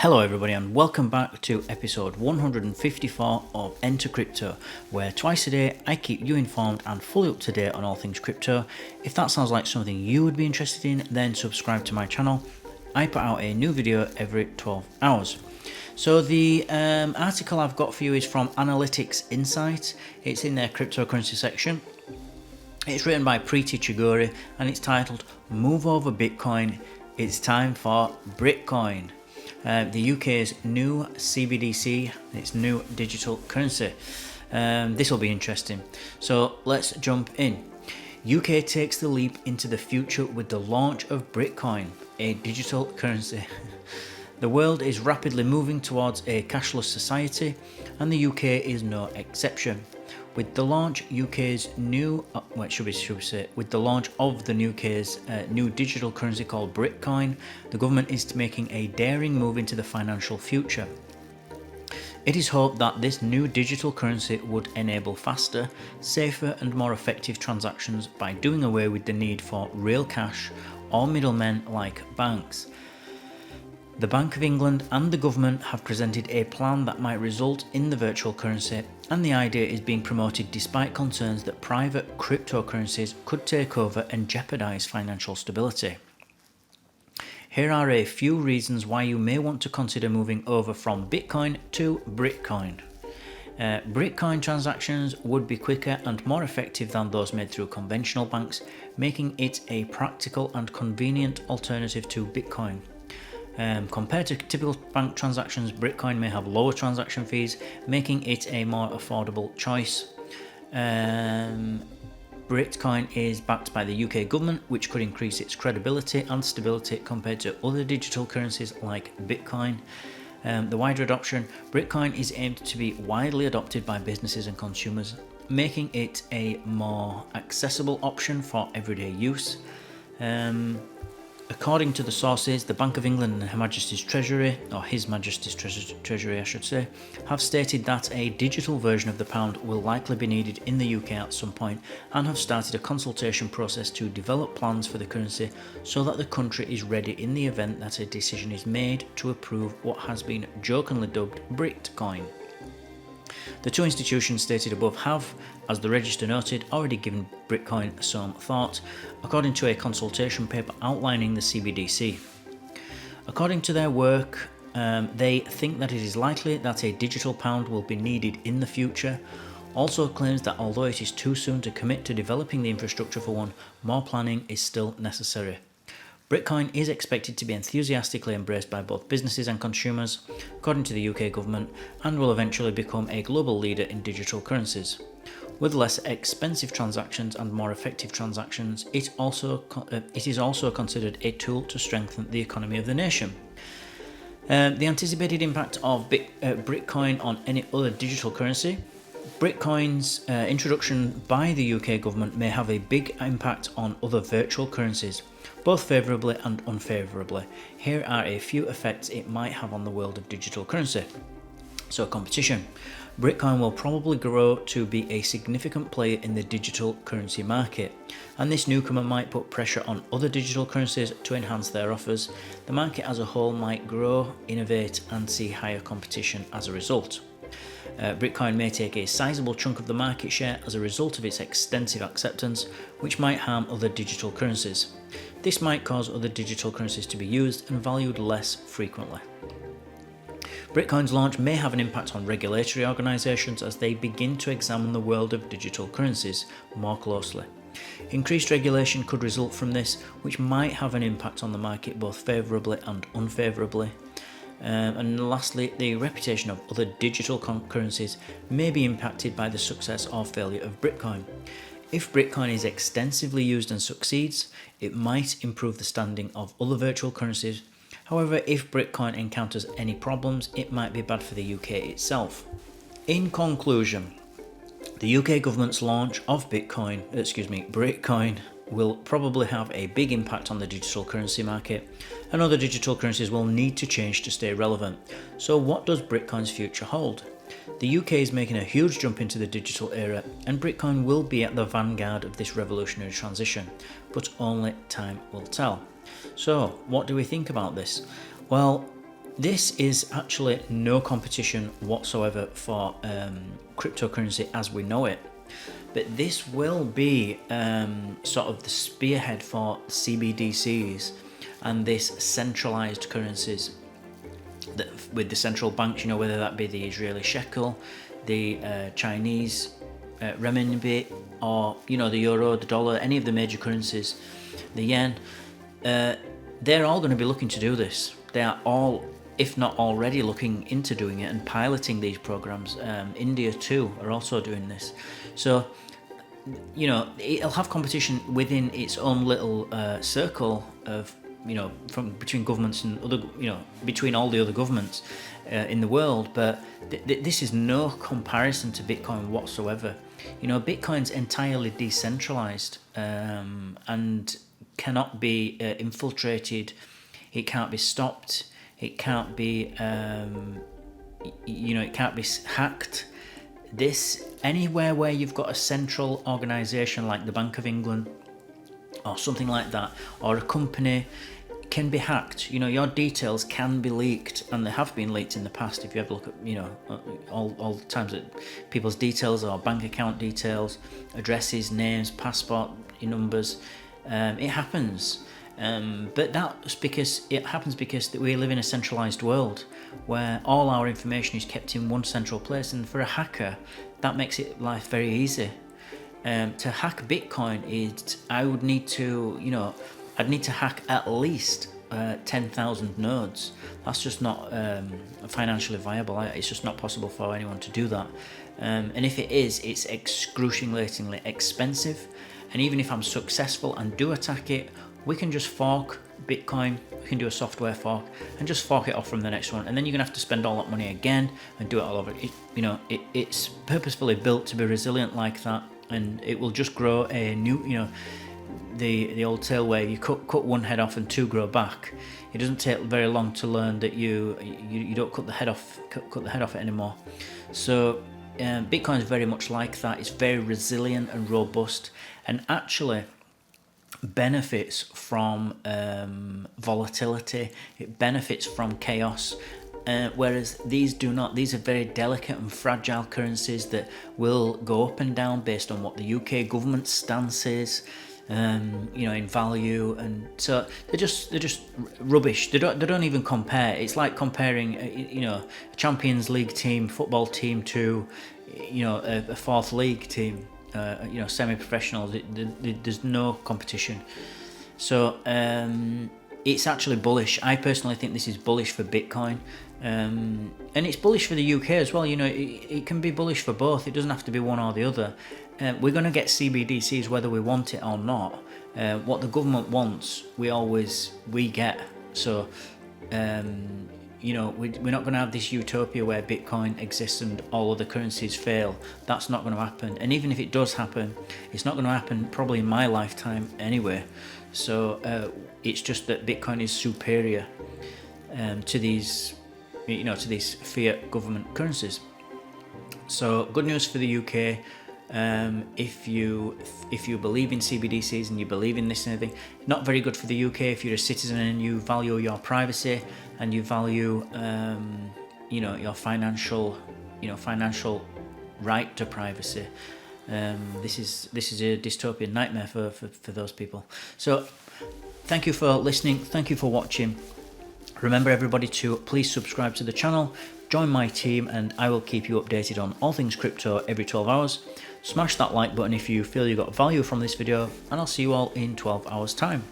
Hello everybody and welcome back to episode 154 of Enter Crypto, where twice a day I keep you informed and fully up to date on all things crypto. If that sounds like something you would be interested in, then subscribe to my channel. I put out a new video every 12 hours. So the article I've got for you is from Analytics Insight. It's in their cryptocurrency section. It's written by Preeti Chiguri and it's titled "Move Over Bitcoin, It's Time for Brit-Coin." The UK's new CBDC, its new digital currency. This will be interesting. So let's jump in. UK takes the leap into the future with the launch of Brit-Coin, a digital currency. The world is rapidly moving towards a cashless society, and the UK is no exception. With the launch UK's new, with the launch of the UK's new digital currency called Brit-Coin, the government is making a daring move into the financial future. It is hoped that this new digital currency would enable faster, safer and more effective transactions by doing away with the need for real cash or middlemen like banks. The Bank of England and the government have presented a plan that might result in the virtual currency, and the idea is being promoted despite concerns that private cryptocurrencies could take over and jeopardise financial stability. Here are a few reasons why you may want to consider moving over from Bitcoin to Brit-Coin. Brit-Coin transactions would be quicker and more effective than those made through conventional banks, making it a practical and convenient alternative to Bitcoin. Compared to typical bank transactions, Brit-Coin may have lower transaction fees, making it a more affordable choice. Brit-Coin is backed by the UK government, which could increase its credibility and stability compared to other digital currencies like Bitcoin. The wider adoption, Brit-Coin is aimed to be widely adopted by businesses and consumers, making it a more accessible option for everyday use. According to the sources, the Bank of England and Her Majesty's Treasury, or His Majesty's Treasury I should say, have stated that a digital version of the pound will likely be needed in the UK at some point, and have started a consultation process to develop plans for the currency so that the country is ready in the event that a decision is made to approve what has been jokingly dubbed Brit-Coin. The two institutions stated above have, as the Register noted, already given Brit-Coin some thought, according to a consultation paper outlining the CBDC. According to their work, they think that it is likely that a digital pound will be needed in the future. Also claims that although it is too soon to commit to developing the infrastructure for one, more planning is still necessary. Brit-Coin is expected to be enthusiastically embraced by both businesses and consumers, according to the UK government, and will eventually become a global leader in digital currencies. With less expensive transactions and more effective transactions, it is also considered a tool to strengthen the economy of the nation. The anticipated impact of Brit-Coin on any other digital currency. Brit-Coin's introduction by the UK government may have a big impact on other virtual currencies, both favourably and unfavourably. Here are a few effects it might have on the world of digital currency. So, competition. Brit-Coin will probably grow to be a significant player in the digital currency market, and this newcomer might put pressure on other digital currencies to enhance their offers. The market as a whole might grow, innovate, and see higher competition as a result. Brit-Coin may take a sizable chunk of the market share as a result of its extensive acceptance, which might harm other digital currencies. This might cause other digital currencies to be used and valued less frequently. Brit-Coin's launch may have an impact on regulatory organisations as they begin to examine the world of digital currencies more closely. Increased regulation could result from this, which might have an impact on the market both favourably and unfavourably. And lastly, the reputation of other digital currencies may be impacted by the success or failure of Brit-Coin. If Brit-Coin is extensively used and succeeds, it might improve the standing of other virtual currencies. However, if Brit-Coin encounters any problems, it might be bad for the UK itself. In conclusion, the UK government's launch of Brit-Coin will probably have a big impact on the digital currency market, and other digital currencies will need to change to stay relevant. So what does Brit-Coin's future hold? The UK is making a huge jump into the digital era, and Brit-Coin will be at the vanguard of this revolutionary transition, but only time will tell. So what do we think about this? Well, this is actually no competition whatsoever for cryptocurrency as we know it, but this will be sort of the spearhead for CBDCs and this centralized currencies that with the central banks, whether that be the Israeli shekel, the Chinese renminbi, or the euro, the dollar, any of the major currencies, the yen. They're all going to be looking to do this. They are all, if not already, looking into doing it and piloting these programs. India too are also doing this. So it'll have competition within its own little circle of from between governments and other between all the other governments in the world. But this is no comparison to Bitcoin whatsoever. Bitcoin's entirely decentralized and cannot be infiltrated. It can't be stopped. It can't be it can't be hacked. This, anywhere where you've got a central organization like the Bank of England or something like that, or a company, can be hacked. Your details can be leaked, and they have been leaked in the past. If you ever look at all the times that people's details or bank account details, addresses, names, passport numbers, it happens. But that's because we live in a centralized world where all our information is kept in one central place, and for a hacker that makes life very easy. To hack Bitcoin I'd need to hack at least 10,000 nodes. That's just not financially viable. It's just not possible for anyone to do that. And if it is, it's excruciatingly expensive. And even if I'm successful and do attack it, we can just fork Bitcoin, we can do a software fork and just fork it off from the next one. And then you're gonna have to spend all that money again and do it all over. It's purposefully built to be resilient like that, and it will just grow a new, the old tale where you cut one head off and two grow back. It doesn't take very long to learn that you don't cut the head off it anymore. So Bitcoin is very much like that. It's very resilient and robust, and actually benefits from volatility. It benefits from chaos. Whereas these do not. These are very delicate and fragile currencies that will go up and down based on what the UK government stance is, in value, and so they're just rubbish. They don't even compare. It's like comparing a Champions League team, football team, to a fourth league team. Semi-professional. There's no competition. So it's actually bullish. I personally think this is bullish for Bitcoin, and it's bullish for the UK as well. It can be bullish for both. It doesn't have to be one or the other. We're going to get CBDCs whether we want it or not. What the government wants, we get. So we're not going to have this utopia where Bitcoin exists and all other currencies fail. That's not going to happen. And even if it does happen, it's not going to happen probably in my lifetime anyway. So it's just that Bitcoin is superior to these fiat government currencies. So good news for the UK. If you believe in CBDCs and you believe in this and everything, not very good for the UK if you're a citizen and you value your privacy and you value your financial right to privacy. This is a dystopian nightmare for those people. So thank you for listening, thank you for watching. Remember everybody to please subscribe to the channel, join my team, and I will keep you updated on all things crypto every 12 hours. Smash that like button if you feel you got value from this video, and I'll see you all in 12 hours time.